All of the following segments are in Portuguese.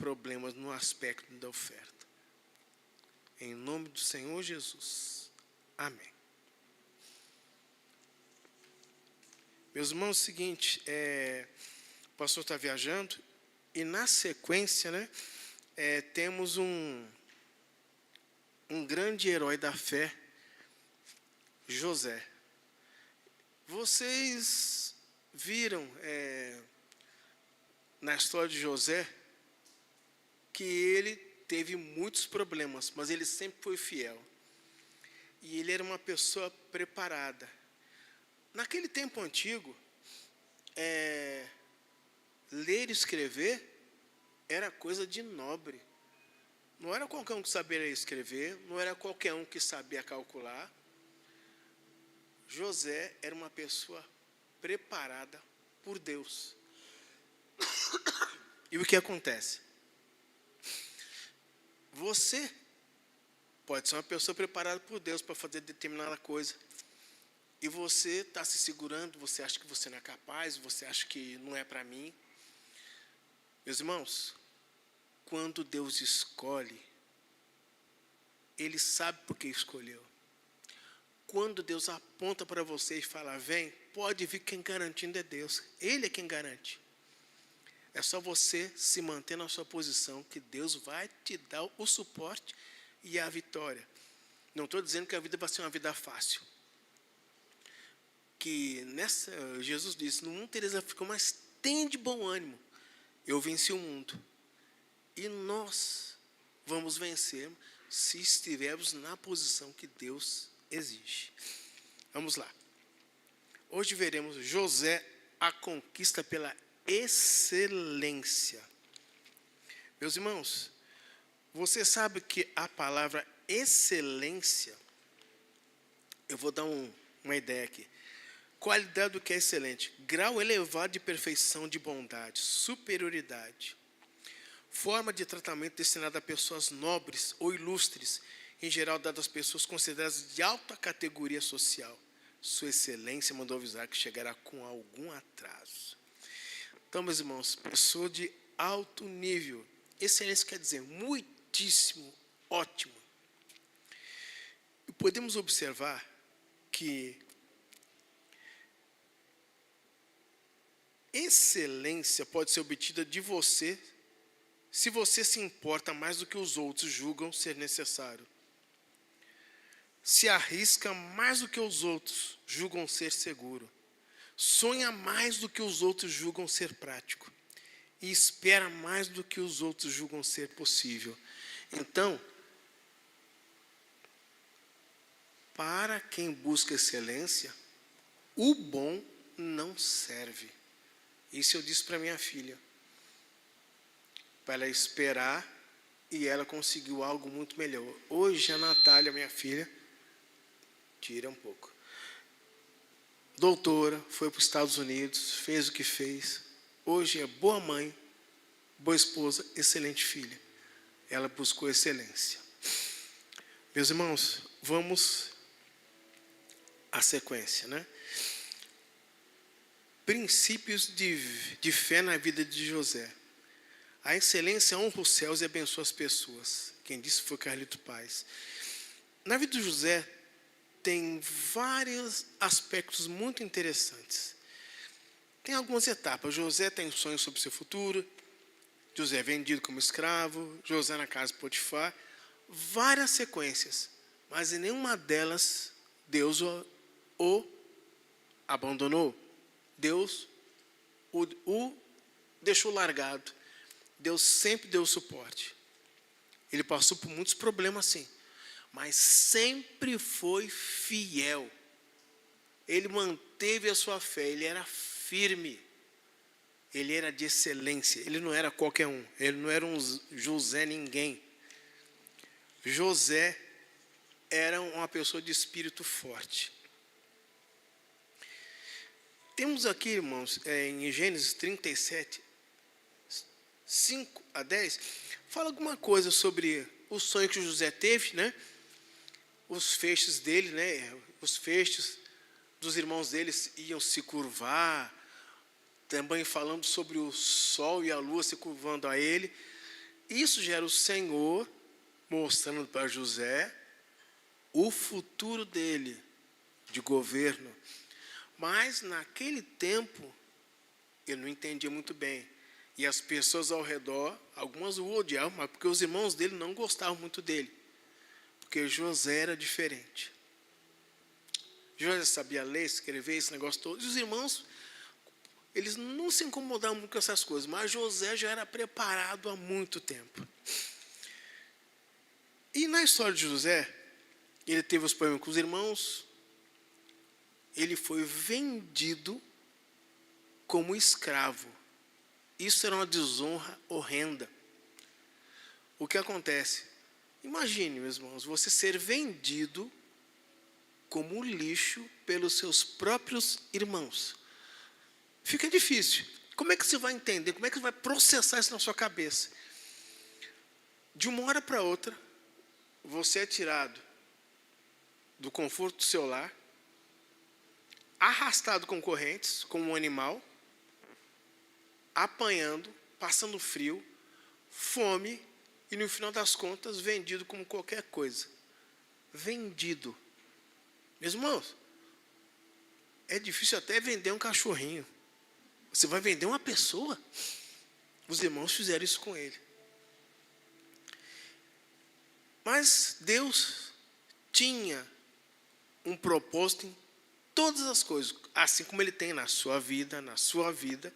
problemas no aspecto da oferta. Em nome do Senhor Jesus. Amém. Meus irmãos, é o seguinte, o pastor está viajando e na sequência, né, temos um grande herói da fé, José. Vocês viram na história de José que ele teve muitos problemas, mas ele sempre foi fiel. E ele era uma pessoa preparada. Naquele tempo antigo, ler e escrever era coisa de nobre. Não era qualquer um que sabia ler e escrever, não era qualquer um que sabia calcular. José era uma pessoa preparada por Deus. E o que acontece? Você pode ser uma pessoa preparada por Deus para fazer determinada coisa. E você está se segurando, você acha que você não é capaz, você acha que não é para mim. Meus irmãos, quando Deus escolhe, Ele sabe por que escolheu. Quando Deus aponta para você e fala, vem, pode vir, quem garantindo é Deus. Ele é quem garante. É só você se manter na sua posição, que Deus vai te dar o suporte e a vitória. Não estou dizendo que a vida vai ser uma vida fácil. Que Jesus disse, no mundo tereis aflições, mas tem de bom ânimo. Eu venci o mundo. E nós vamos vencer se estivermos na posição que Deus exige. Vamos lá. Hoje veremos José, a conquista pela excelência. Meus irmãos, você sabe que a palavra excelência, eu vou dar uma ideia aqui. Qualidade do que é excelente, grau elevado de perfeição, de bondade, superioridade, forma de tratamento destinada a pessoas nobres ou ilustres, em geral dada às pessoas consideradas de alta categoria social. Sua excelência mandou avisar que chegará com algum atraso. Então, meus irmãos, pessoa de alto nível, excelência quer dizer muitíssimo, ótimo. E podemos observar que excelência pode ser obtida de você, se você se importa mais do que os outros julgam ser necessário. Se arrisca mais do que os outros julgam ser seguro. Sonha mais do que os outros julgam ser prático. E espera mais do que os outros julgam ser possível. Então, para quem busca excelência, o bom não serve. Isso eu disse para minha filha. Para ela esperar e ela conseguiu algo muito melhor. Hoje a Natália, minha filha, tira um pouco. Doutora, foi para os Estados Unidos, fez o que fez. Hoje é boa mãe, boa esposa, excelente filha. Ela buscou excelência. Meus irmãos, vamos à sequência, né? Princípios de fé na vida de José. A excelência honra os céus e abençoa as pessoas. Quem disse foi Carlito Paz. Na vida de José, tem vários aspectos muito interessantes. Tem algumas etapas. José tem sonhos sobre seu futuro. José é vendido como escravo. José na casa de Potifar. Várias sequências. Mas em nenhuma delas, Deus o abandonou. Deus o deixou largado. Deus sempre deu suporte. Ele passou por muitos problemas, sim. Mas sempre foi fiel. Ele manteve a sua fé, ele era firme. Ele era de excelência, ele não era qualquer um. Ele não era um José ninguém. José era uma pessoa de espírito forte. Temos aqui, irmãos, em Gênesis 37, 5 a 10, fala alguma coisa sobre o sonho que José teve, né? Os feixes dele, né? Os feixes dos irmãos deles iam se curvar, também falando sobre o sol e a lua se curvando a ele. Isso já era o Senhor mostrando para José o futuro dele de governo. Mas naquele tempo ele não entendia muito bem. E as pessoas ao redor, algumas o odiavam, mas porque os irmãos dele não gostavam muito dele. Porque José era diferente. José sabia ler, escrever, esse negócio todo. E os irmãos, eles não se incomodavam muito com essas coisas. Mas José já era preparado há muito tempo. E na história de José, ele teve os problemas com os irmãos. Ele foi vendido como escravo. Isso era uma desonra horrenda. O que acontece? Imagine, meus irmãos, você ser vendido como lixo pelos seus próprios irmãos. Fica difícil. Como é que você vai entender? Como é que você vai processar isso na sua cabeça? De uma hora para outra, você é tirado do conforto do seu lar, arrastado com correntes, como um animal, apanhando, passando frio, fome e, no final das contas, vendido como qualquer coisa. Vendido. Meus irmãos, é difícil até vender um cachorrinho. Você vai vender uma pessoa? Os irmãos fizeram isso com ele. Mas Deus tinha um propósito em todas as coisas, assim como Ele tem na sua vida, na sua vida.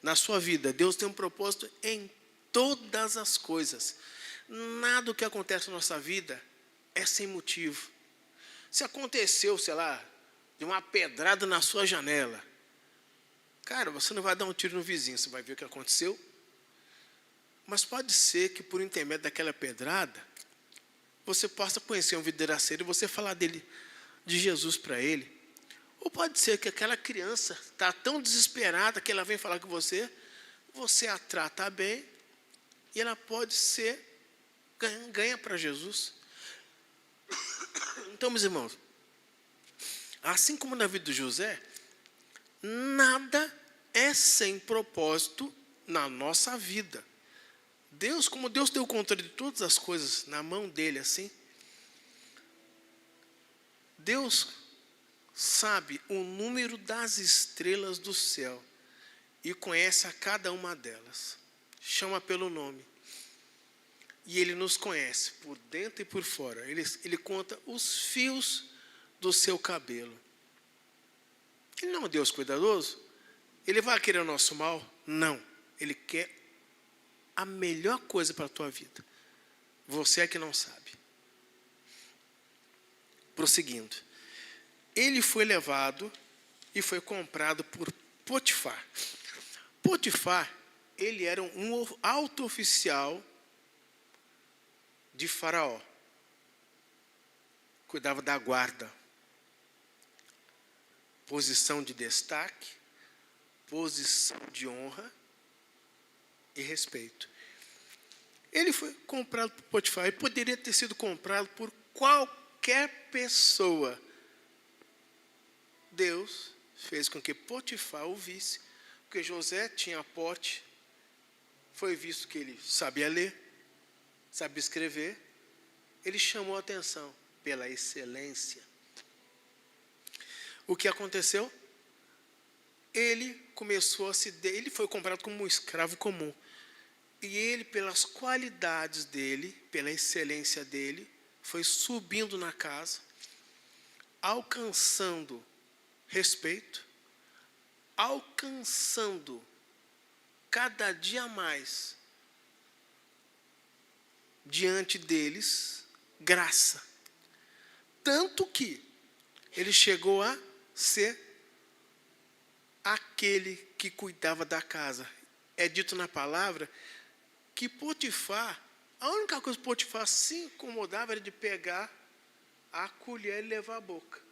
Na sua vida, Deus tem um propósito em todas as coisas. Nada do que acontece na nossa vida é sem motivo. Se aconteceu, sei lá, de uma pedrada na sua janela, cara, você não vai dar um tiro no vizinho, você vai ver o que aconteceu. Mas pode ser que por intermédio daquela pedrada, você possa conhecer um vidraceiro e você falar de Jesus para ele. Ou pode ser que aquela criança está tão desesperada que ela vem falar com você a trata bem e ela pode ser ganha para Jesus. Então, meus irmãos, assim como na vida de José, nada é sem propósito na nossa vida. Deus, como Deus tem o controle de todas as coisas na mão dele, assim, Deus sabe o número das estrelas do céu e conhece a cada uma delas. Chama pelo nome. E Ele nos conhece por dentro e por fora. Ele conta os fios do seu cabelo. Ele não é um Deus cuidadoso? Ele vai querer o nosso mal? Não. Ele quer a melhor coisa para a tua vida. Você é que não sabe. Prosseguindo. Ele foi levado e foi comprado por Potifar. Potifar, ele era um alto oficial de Faraó. Cuidava da guarda. Posição de destaque, posição de honra e respeito. Ele foi comprado por Potifar. Ele poderia ter sido comprado por qualquer pessoa. Deus fez com que Potifar o visse, porque José tinha porte, foi visto que ele sabia ler, sabia escrever, ele chamou a atenção pela excelência. O que aconteceu? Ele foi comprado como um escravo comum. E ele, pelas qualidades dele, pela excelência dele, foi subindo na casa, alcançando respeito, alcançando cada dia mais diante deles graça. Tanto que ele chegou a ser aquele que cuidava da casa. É dito na palavra que Potifar, a única coisa que Potifar se incomodava era de pegar a colher e levar à boca.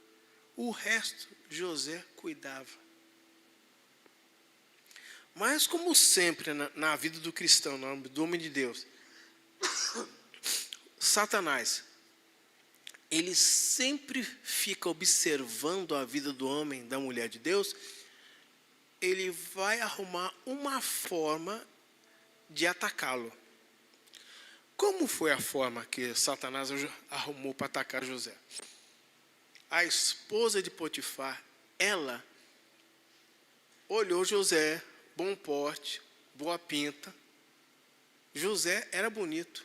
O resto, José cuidava. Mas, como sempre na vida do cristão, do homem de Deus, Satanás, ele sempre fica observando a vida do homem, da mulher de Deus. Ele vai arrumar uma forma de atacá-lo. Como foi a forma que Satanás arrumou para atacar José? A esposa de Potifar, ela olhou José, bom porte, boa pinta. José era bonito.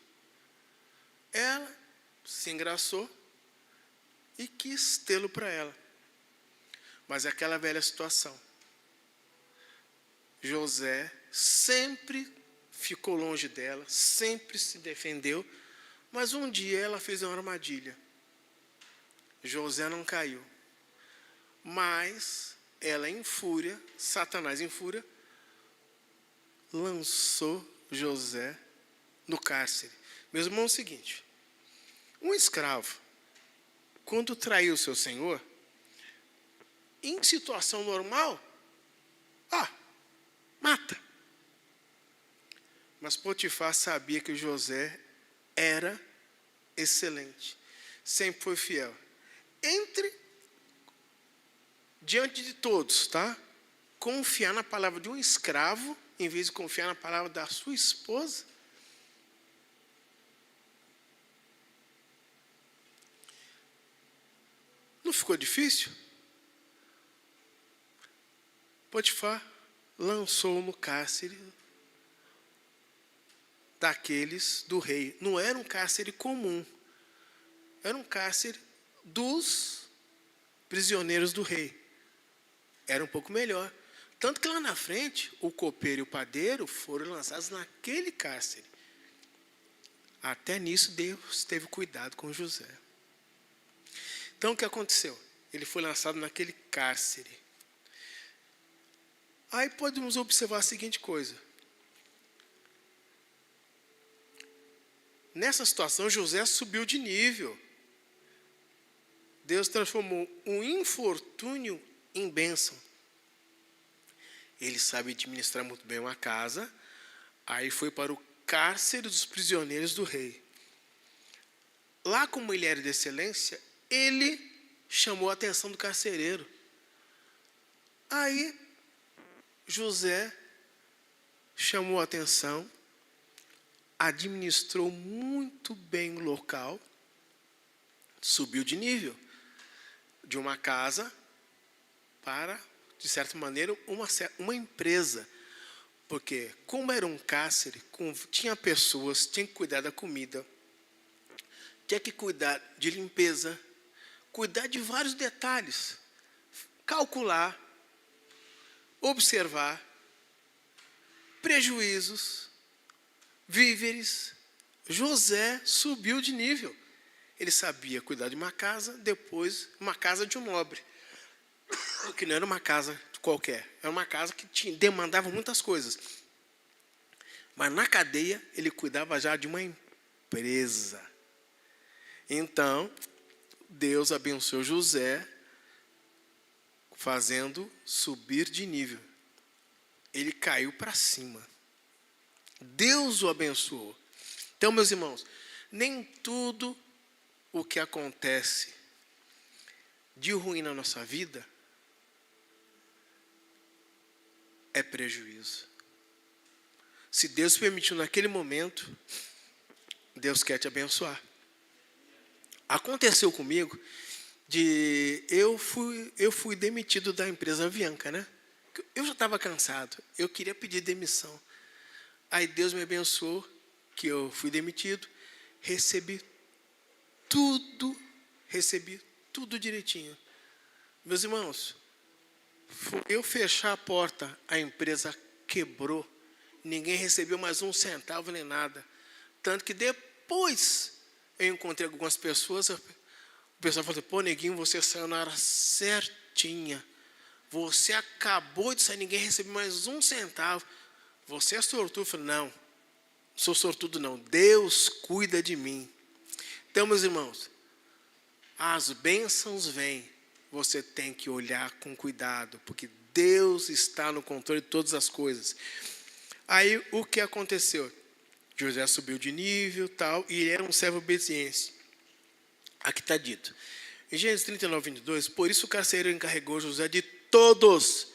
Ela se engraçou e quis tê-lo para ela. Mas é aquela velha situação. José sempre ficou longe dela, sempre se defendeu, mas um dia ela fez uma armadilha. José não caiu, mas ela em fúria, Satanás em fúria, lançou José no cárcere. Meus irmãos, é o seguinte, um escravo, quando traiu seu senhor, em situação normal, mata. Mas Potifar sabia que José era excelente, sempre foi fiel. Diante de todos, tá? Confiar na palavra de um escravo, em vez de confiar na palavra da sua esposa. Não ficou difícil? Potifar lançou no cárcere daqueles do rei. Não era um cárcere comum. Era um cárcere dos prisioneiros do rei. Era um pouco melhor. Tanto que lá na frente, o copeiro e o padeiro foram lançados naquele cárcere. Até nisso, Deus teve cuidado com José. Então, o que aconteceu? Ele foi lançado naquele cárcere. Aí podemos observar a seguinte coisa. Nessa situação, José subiu de nível. Deus transformou um infortúnio em bênção. Ele sabe administrar muito bem uma casa. Aí foi para o cárcere dos prisioneiros do rei. Lá, como ele era de excelência, ele chamou a atenção do carcereiro. Aí, José chamou a atenção, administrou muito bem o local, subiu de nível, de uma casa para, de certa maneira, uma empresa. Porque, como era um cárcere, tinha pessoas, tinha que cuidar da comida, tinha que cuidar de limpeza, cuidar de vários detalhes, calcular, observar, prejuízos, víveres. José subiu de nível. Ele sabia cuidar de uma casa, depois uma casa de um nobre. Que não era uma casa qualquer, era uma casa que demandava muitas coisas. Mas na cadeia, ele cuidava já de uma empresa. Então, Deus abençoou José, fazendo subir de nível. Ele caiu para cima. Deus o abençoou. Então, meus irmãos, nem tudo o que acontece de ruim na nossa vida é prejuízo. Se Deus permitiu naquele momento, Deus quer te abençoar. Aconteceu comigo eu fui demitido da empresa Avianca, né? Eu já estava cansado, eu queria pedir demissão. Aí Deus me abençoou, que eu fui demitido, recebi tudo direitinho. Meus irmãos, eu fechar a porta, a empresa quebrou, ninguém recebeu mais um centavo nem nada. Tanto que depois eu encontrei algumas pessoas, o pessoal falou, pô, neguinho, você saiu na hora certinha. Você acabou de sair, ninguém recebeu mais um centavo. Você é sortudo? Eu falei, não sou sortudo não, Deus cuida de mim. Então, meus irmãos, as bênçãos vêm, você tem que olhar com cuidado, porque Deus está no controle de todas as coisas. Aí, o que aconteceu? José subiu de nível, tal, e ele era um servo obediente. Aqui está dito. Em Gênesis 39, 22, por isso o carcereiro encarregou José de todos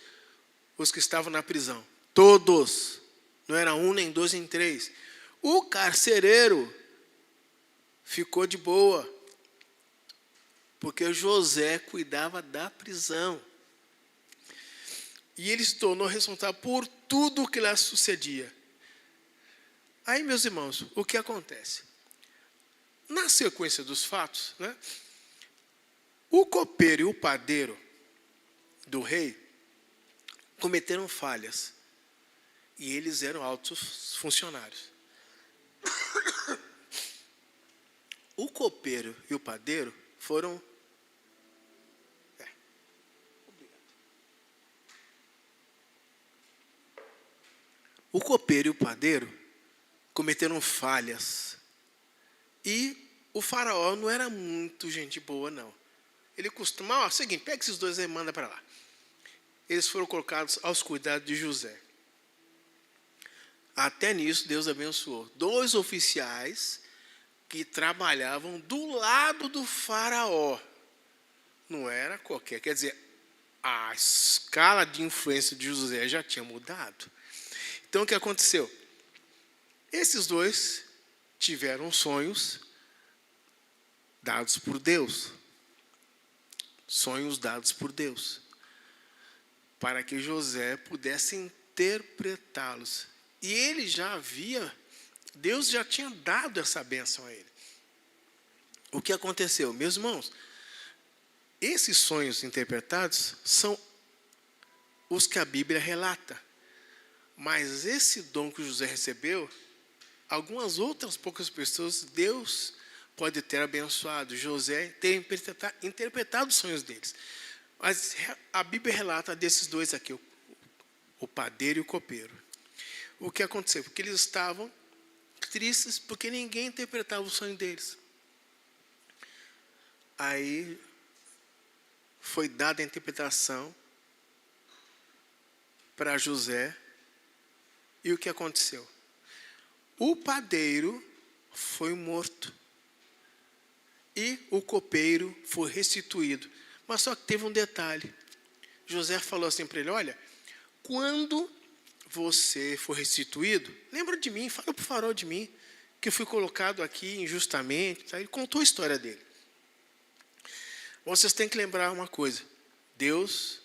os que estavam na prisão. Todos. Não era um, nem dois, nem três. O carcereiro ficou de boa, porque José cuidava da prisão. E ele se tornou responsável por tudo o que lá sucedia. Aí, meus irmãos, o que acontece? Na sequência dos fatos, né, o copeiro e o padeiro do rei cometeram falhas. E eles eram altos funcionários. O copeiro e o padeiro foram... O copeiro e o padeiro cometeram falhas. E o faraó não era muito gente boa, não. Ele costuma... seguinte, pega esses dois e manda para lá. Eles foram colocados aos cuidados de José. Até nisso, Deus abençoou. 2 oficiais que trabalhavam do lado do faraó. Não era qualquer. Quer dizer, a escala de influência de José já tinha mudado. Então, o que aconteceu? Esses 2 tiveram sonhos dados por Deus. Sonhos dados por Deus. Para que José pudesse interpretá-los. E ele já havia, Deus já tinha dado essa bênção a ele. O que aconteceu? Meus irmãos, esses sonhos interpretados são os que a Bíblia relata. Mas esse dom que José recebeu, algumas outras poucas pessoas, Deus pode ter abençoado José, ter interpretado os sonhos deles. Mas a Bíblia relata desses 2 aqui, o padeiro e o copeiro. O que aconteceu? Porque eles estavam tristes porque ninguém interpretava o sonho deles. Aí foi dada a interpretação para José. E o que aconteceu? O padeiro foi morto. E o copeiro foi restituído. Mas só que teve um detalhe. José falou assim para ele, olha, quando você for restituído, lembra de mim, fala para o faraó de mim, que eu fui colocado aqui injustamente. Tá? Ele contou a história dele. Vocês têm que lembrar uma coisa. Deus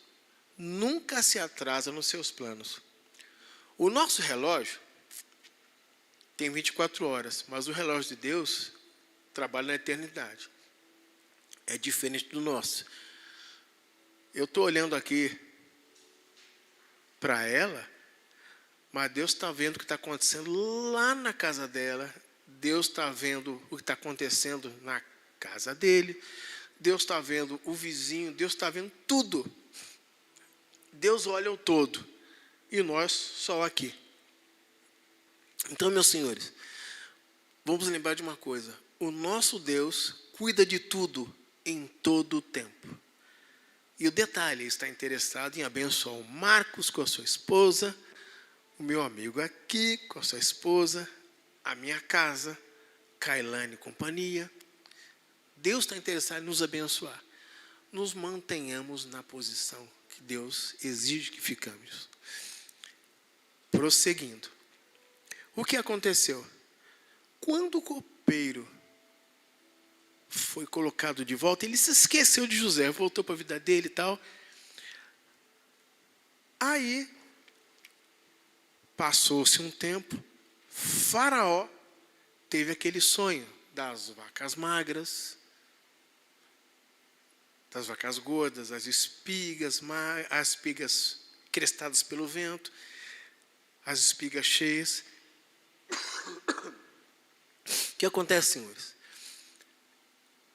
nunca se atrasa nos seus planos. O nosso relógio tem 24 horas, mas o relógio de Deus trabalha na eternidade. É diferente do nosso. Eu estou olhando aqui para ela, mas Deus está vendo o que está acontecendo lá na casa dela. Deus está vendo o que está acontecendo na casa dele. Deus está vendo o vizinho. Deus está vendo tudo. Deus olha o todo. E nós só aqui. Então, meus senhores, vamos lembrar de uma coisa. O nosso Deus cuida de tudo em todo o tempo. E o detalhe, ele está interessado em abençoar o Marcos com a sua esposa, o meu amigo aqui com a sua esposa, a minha casa, Kailane e companhia. Deus está interessado em nos abençoar. Nos mantenhamos na posição que Deus exige que ficamos. Prosseguindo. O que aconteceu? Quando o copeiro foi colocado de volta, ele se esqueceu de José, voltou para a vida dele e tal. Aí, passou-se um tempo, Faraó teve aquele sonho das vacas magras, das vacas gordas, as espigas crestadas pelo vento, as espigas cheias. O que acontece, senhores?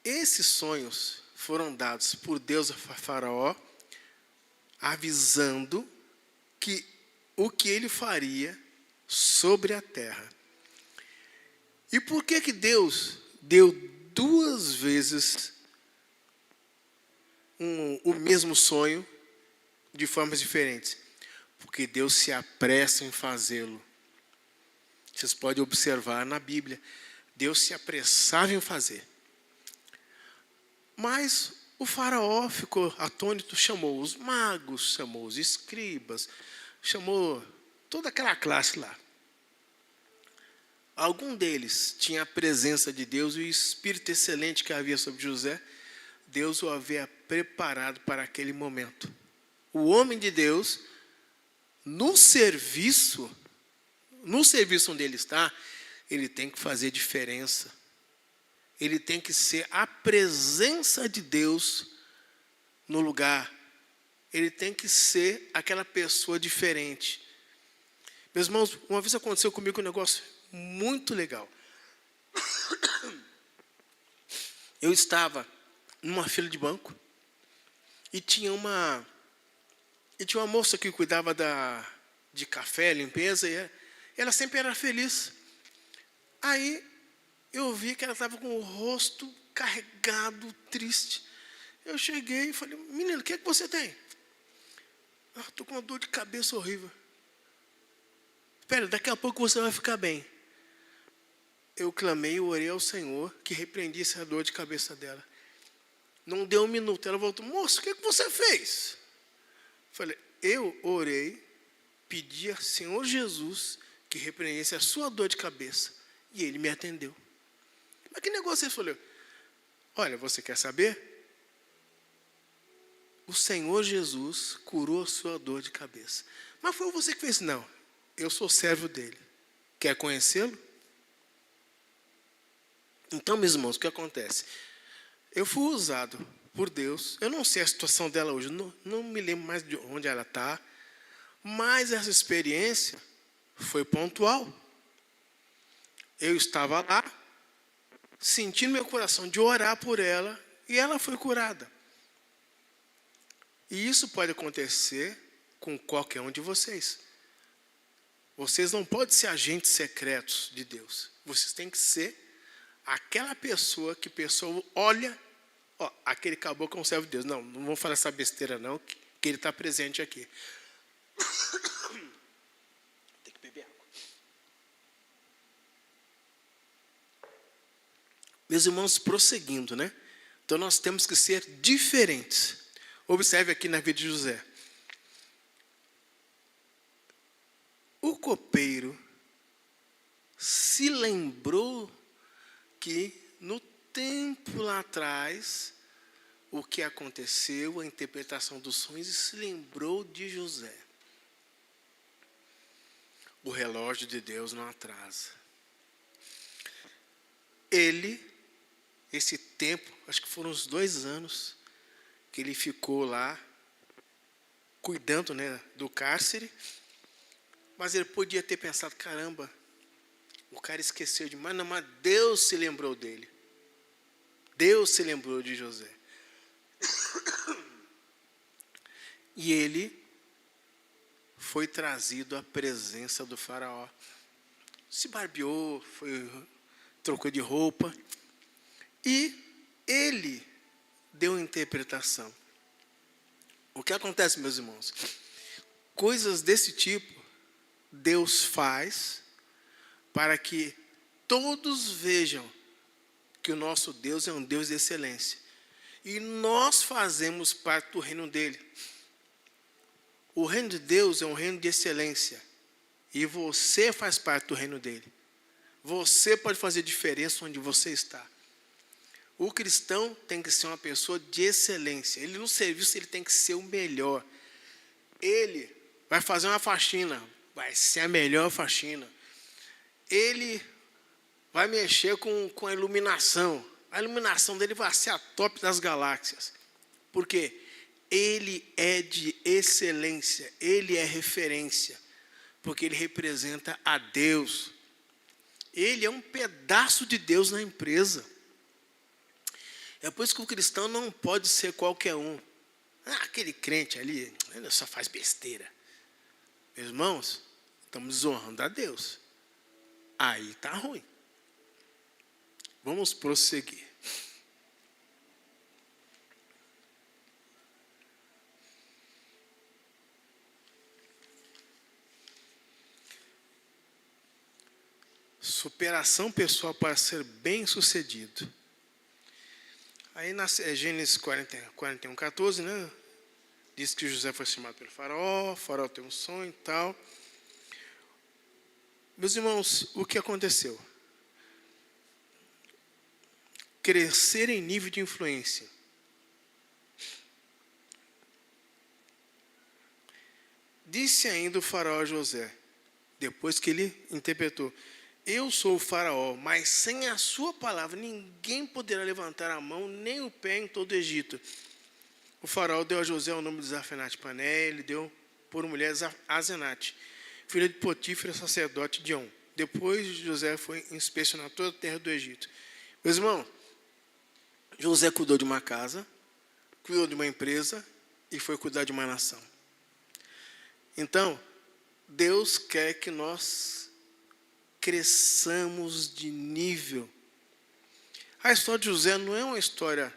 Esses sonhos foram dados por Deus a Faraó, avisando que o que ele faria sobre a terra. E por que Deus deu 2 vezes o mesmo sonho de formas diferentes? Porque Deus se apressa em fazê-lo. Vocês podem observar na Bíblia. Deus se apressava em fazer. Mas o faraó ficou atônito, chamou os magos, chamou os escribas, chamou toda aquela classe lá. algum deles tinha a presença de Deus e o espírito excelente que havia sobre José, Deus o havia preparado para aquele momento. O homem de Deus, no serviço onde ele está, ele tem que fazer diferença. Ele tem que ser a presença de Deus no lugar. Ele tem que ser aquela pessoa diferente. Meus irmãos, uma vez aconteceu comigo um negócio muito legal. Eu estava numa fila de banco e tinha uma moça que cuidava de café, limpeza, e ela sempre era feliz. Aí eu vi que ela estava com o rosto carregado, triste. Eu cheguei e falei, menino, o que é que você tem? Estou com uma dor de cabeça horrível. Espera, daqui a pouco você vai ficar bem. Eu clamei e orei ao Senhor que repreendisse a dor de cabeça dela. Não deu um minuto, ela voltou, moço, o que você fez? Falei, eu orei, pedi ao Senhor Jesus que repreendesse a sua dor de cabeça. E ele me atendeu. Mas que negócio é esse? Eu falei, olha, você quer saber? O Senhor Jesus curou a sua dor de cabeça. Mas foi você que fez? Não, eu sou servo dele. Quer conhecê-lo? Então, meus irmãos, o que acontece? Eu fui usado por Deus. Eu não sei a situação dela hoje, não me lembro mais de onde ela está. Mas essa experiência foi pontual. Eu estava lá, sentindo meu coração de orar por ela, e ela foi curada. E isso pode acontecer com qualquer um de vocês. Vocês não podem ser agentes secretos de Deus. Vocês têm que ser aquela pessoa que a pessoa olha, aquele caboclo é um servo de Deus. Não vou falar essa besteira não, que ele está presente aqui. Tem que beber água. Meus irmãos, prosseguindo, né? Então nós temos que ser diferentes. Observe aqui na vida de José. O copeiro se lembrou que no tempo lá atrás, o que aconteceu, a interpretação dos sonhos, e se lembrou de José. O relógio de Deus não atrasa. Esse tempo, acho que foram uns 2 anos, que ele ficou lá, cuidando, né, do cárcere, mas ele podia ter pensado, caramba, o cara esqueceu demais, não, mas Deus se lembrou dele. Deus se lembrou de José. E ele foi trazido à presença do faraó. Se barbeou, trocou de roupa. E ele deu interpretação. O que acontece, meus irmãos? Coisas desse tipo, Deus faz para que todos vejam que o nosso Deus é um Deus de excelência. E nós fazemos parte do reino dele. O reino de Deus é um reino de excelência. E você faz parte do reino dele. Você pode fazer diferença onde você está. O cristão tem que ser uma pessoa de excelência. Ele no serviço ele tem que ser o melhor. Ele vai fazer uma faxina, vai ser a melhor faxina. Ele vai mexer com a iluminação. A iluminação dele vai ser a top das galáxias. Por quê? Ele é de excelência. Ele é referência. Porque ele representa a Deus. Ele é um pedaço de Deus na empresa. É por isso que o cristão não pode ser qualquer um. Aquele crente ali, ele só faz besteira. Meus irmãos, estamos desonrando a Deus. Aí está ruim. Vamos prosseguir. Superação pessoal para ser bem-sucedido. Aí Gênesis 41, 14, né? Diz que José foi chamado pelo faraó tem um sonho e tal. Meus irmãos, o que aconteceu? Crescer em nível de influência. Disse ainda o faraó a José, depois que ele interpretou: eu sou o faraó, mas sem a sua palavra ninguém poderá levantar a mão nem o pé em todo o Egito. O faraó deu a José o nome de Zafenate-Pané, ele deu por mulher Azenate, filha de Potífera, sacerdote de On. Depois José foi inspecionar toda a terra do Egito. Meus irmãos, José cuidou de uma casa, cuidou de uma empresa e foi cuidar de uma nação. Então, Deus quer que nós cresçamos de nível. A história de José não é uma história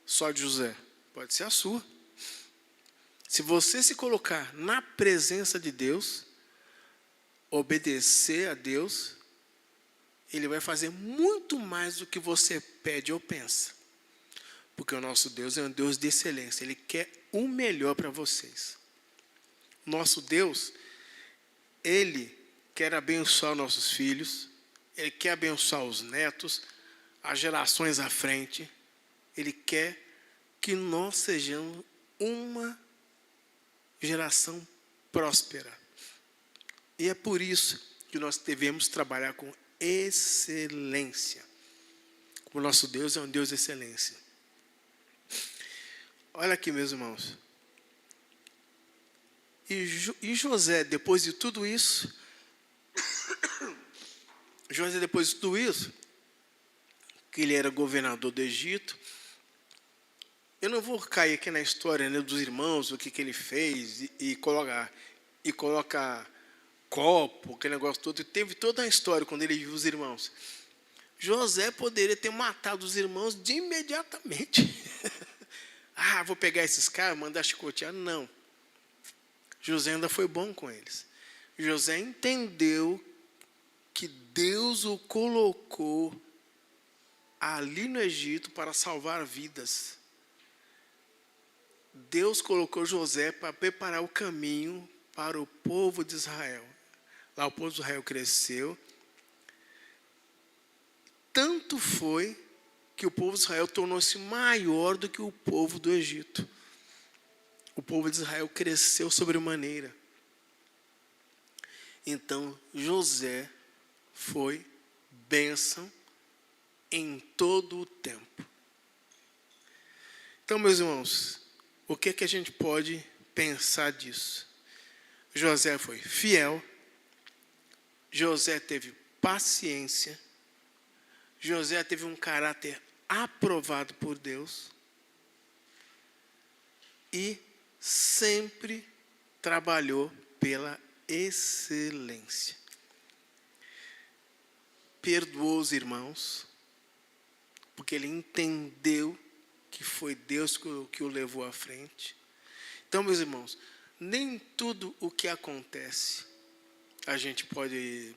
só de José, pode ser a sua. Se você se colocar na presença de Deus, obedecer a Deus, Ele vai fazer muito mais do que você pede ou pensa. Porque o nosso Deus é um Deus de excelência, Ele quer o melhor para vocês. Nosso Deus, Ele quer abençoar nossos filhos, Ele quer abençoar os netos, as gerações à frente. Ele quer que nós sejamos uma geração próspera. E é por isso que nós devemos trabalhar com excelência. O nosso Deus é um Deus de excelência. Olha aqui, meus irmãos. E José, depois de tudo isso, que ele era governador do Egito, eu não vou cair aqui na história, né, dos irmãos, o que ele fez, e coloca copo, aquele negócio todo. Teve toda a história quando ele viu os irmãos. José poderia ter matado os irmãos de imediatamente. Vou pegar esses caras, mandar chicotear. Não. José ainda foi bom com eles. José entendeu que Deus o colocou ali no Egito para salvar vidas. Deus colocou José para preparar o caminho para o povo de Israel. Lá o povo de Israel cresceu. Tanto foi que o povo de Israel tornou-se maior do que o povo do Egito. O povo de Israel cresceu sobremaneira. Então, José foi bênção em todo o tempo. Então, meus irmãos, o que é que a gente pode pensar disso? José foi fiel, José teve paciência, José teve um caráter aprovado por Deus e sempre trabalhou pela excelência. Perdoou os irmãos, porque ele entendeu que foi Deus que o levou à frente. Então, meus irmãos, nem tudo o que acontece a gente pode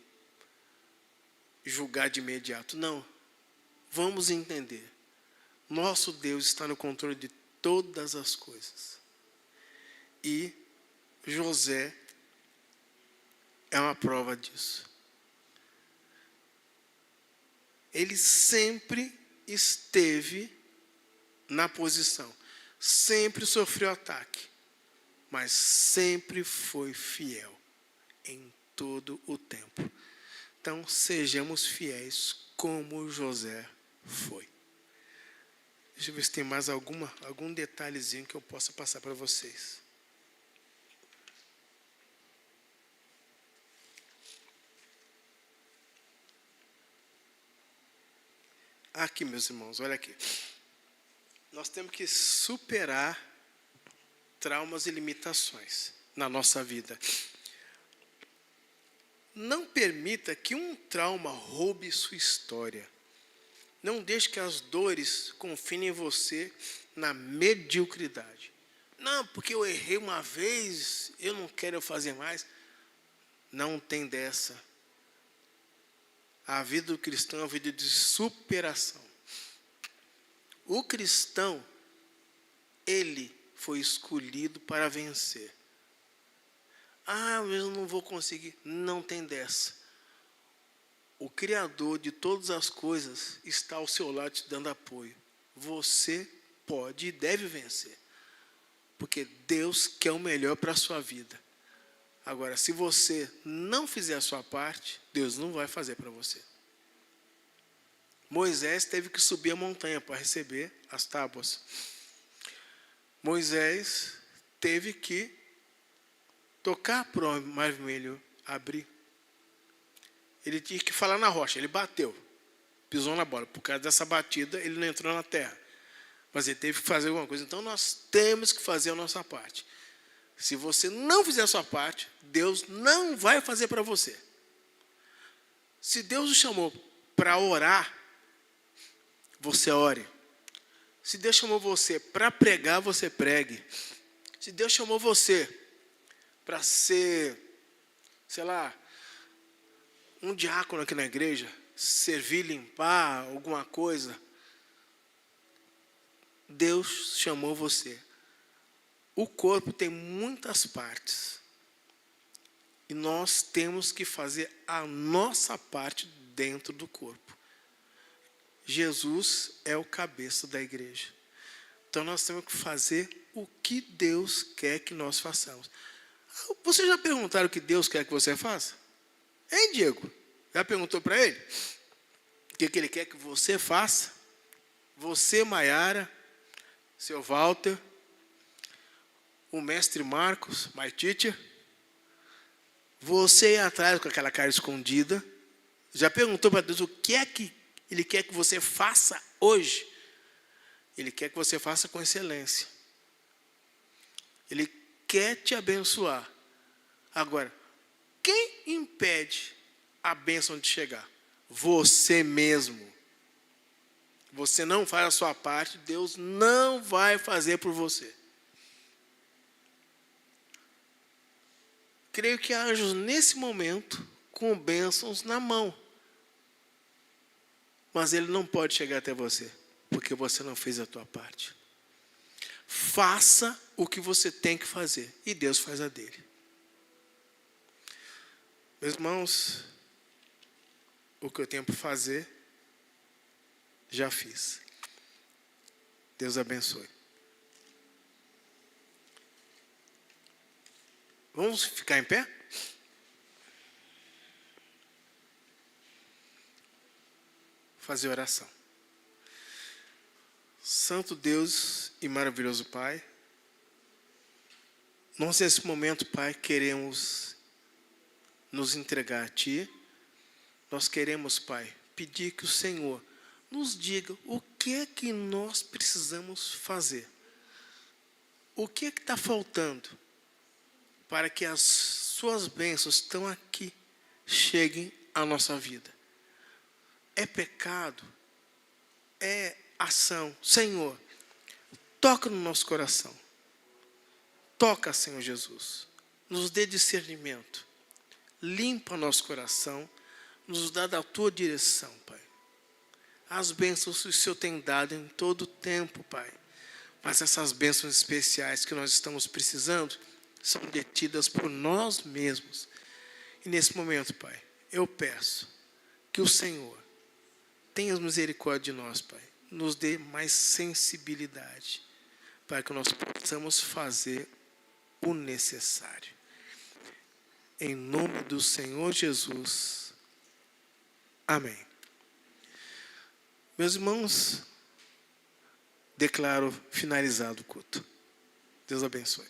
julgar de imediato. Não. Vamos entender. Nosso Deus está no controle de todas as coisas. E José é uma prova disso. Ele sempre esteve na posição. Sempre sofreu ataque. Mas sempre foi fiel em todo o tempo. Então, sejamos fiéis como José foi. Deixa eu ver se tem mais algum detalhezinho que eu possa passar para vocês. Aqui, meus irmãos, olha aqui. Nós temos que superar traumas e limitações na nossa vida. Não permita que um trauma roube sua história. Não deixe que as dores confinem você na mediocridade. Não, porque eu errei uma vez, eu não quero fazer mais. Não tem dessa. A vida do cristão é uma vida de superação. O cristão, ele foi escolhido para vencer. Ah, mas eu não vou conseguir. Não tem dessa. O Criador de todas as coisas está ao seu lado te dando apoio. Você pode e deve vencer. Porque Deus quer o melhor para a sua vida. Agora, se você não fizer a sua parte, Deus não vai fazer para você. Moisés teve que subir a montanha para receber as tábuas. Moisés teve que tocar para o mar vermelho abrir. Ele tinha que falar na rocha, ele bateu, pisou na bola. Por causa dessa batida, ele não entrou na terra. Mas ele teve que fazer alguma coisa. Então, nós temos que fazer a nossa parte. Se você não fizer a sua parte, Deus não vai fazer para você. Se Deus o chamou para orar, você ore. Se Deus chamou você para pregar, você pregue. Se Deus chamou você para ser, sei lá, um diácono aqui na igreja, servir, limpar alguma coisa, Deus chamou você. O corpo tem muitas partes. E nós temos que fazer a nossa parte dentro do corpo. Jesus é o cabeça da igreja. Então nós temos que fazer o que Deus quer que nós façamos. Vocês já perguntaram o que Deus quer que você faça? Hein, Diego? Já perguntou para ele? O que ele quer que você faça? Você, Maiara, seu Walter, o mestre Marcos, my teacher, você ir atrás com aquela cara escondida, já perguntou para Deus o que é que Ele quer que você faça hoje? Ele quer que você faça com excelência. Ele quer te abençoar. Agora, quem impede a bênção de chegar? Você mesmo. Você não faz a sua parte, Deus não vai fazer por você. Creio que há anjos nesse momento com bênçãos na mão. Mas ele não pode chegar até você, porque você não fez a tua parte. Faça o que você tem que fazer, e Deus faz a dele. Meus irmãos, o que eu tenho para fazer, já fiz. Deus abençoe. Vamos ficar em pé? Fazer oração. Santo Deus e maravilhoso Pai, nós nesse momento, Pai, queremos nos entregar a Ti. Nós queremos, Pai, pedir que o Senhor nos diga o que é que nós precisamos fazer. O que é que está faltando para que as Suas bênçãos estão aqui, cheguem à nossa vida. É pecado, é ação. Senhor, toca no nosso coração. Toca, Senhor Jesus. Nos dê discernimento. Limpa nosso coração. Nos dá da Tua direção, Pai. As bênçãos que o Senhor tem dado em todo o tempo, Pai. Mas essas bênçãos especiais que nós estamos precisando são detidas por nós mesmos. E nesse momento, Pai, eu peço que o Senhor tenha misericórdia de nós, Pai. Nos dê mais sensibilidade para que nós possamos fazer o necessário. Em nome do Senhor Jesus. Amém. Meus irmãos, declaro finalizado o culto. Deus abençoe.